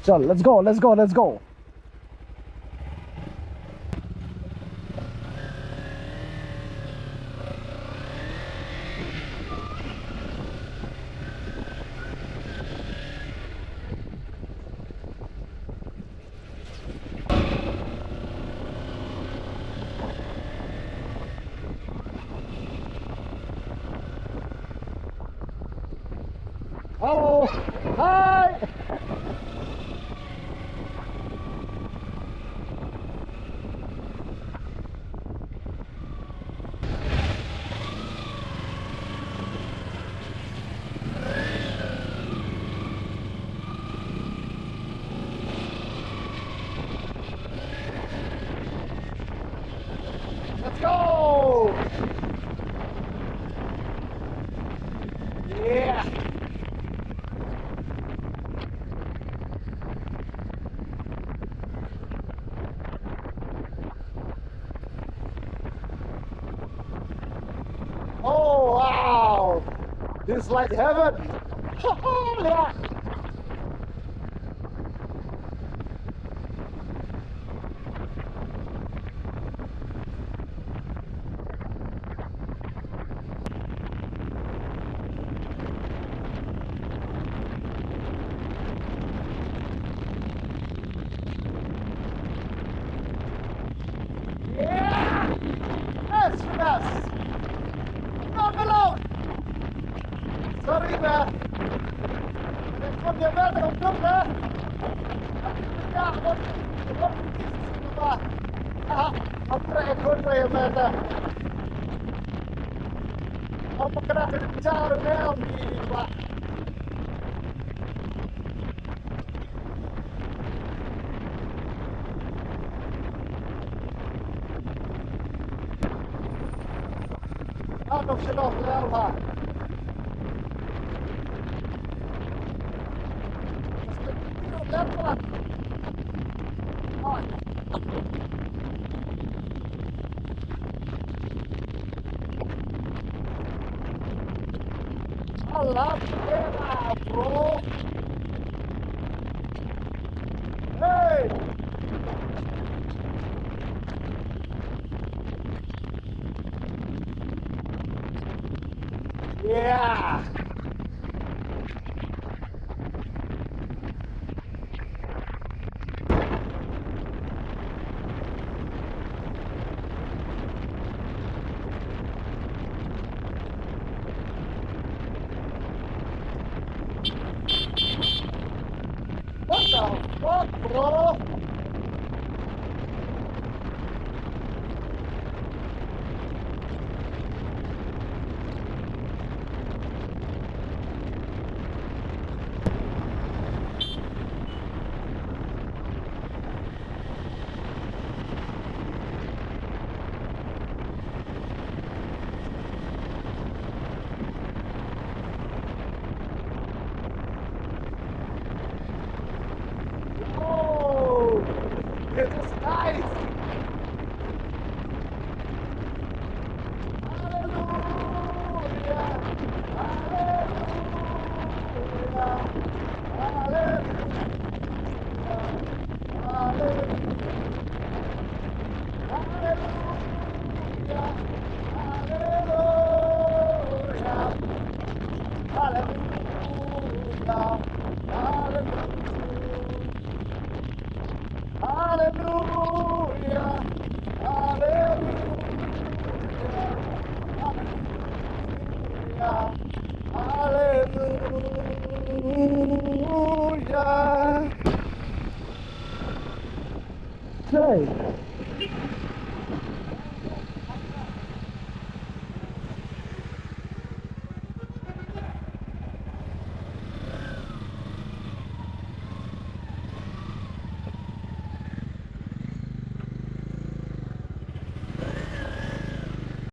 चल let's go let's go let's go. Hello. Hi. Let's go. Yeah. Oh wow. This is like heaven. Yeah. Yeah. That's the best. Not alone. Sorry man. Ik kom je verder op doen hè. Ja, wat I'll try a good way about that. I'm gonna have to tell them now. I'm not sure of that. That one. I love it, bro. Hey. Yeah. What the fuck, bro? Oh, this is nice. Hallelujah. Hallelujah. Say.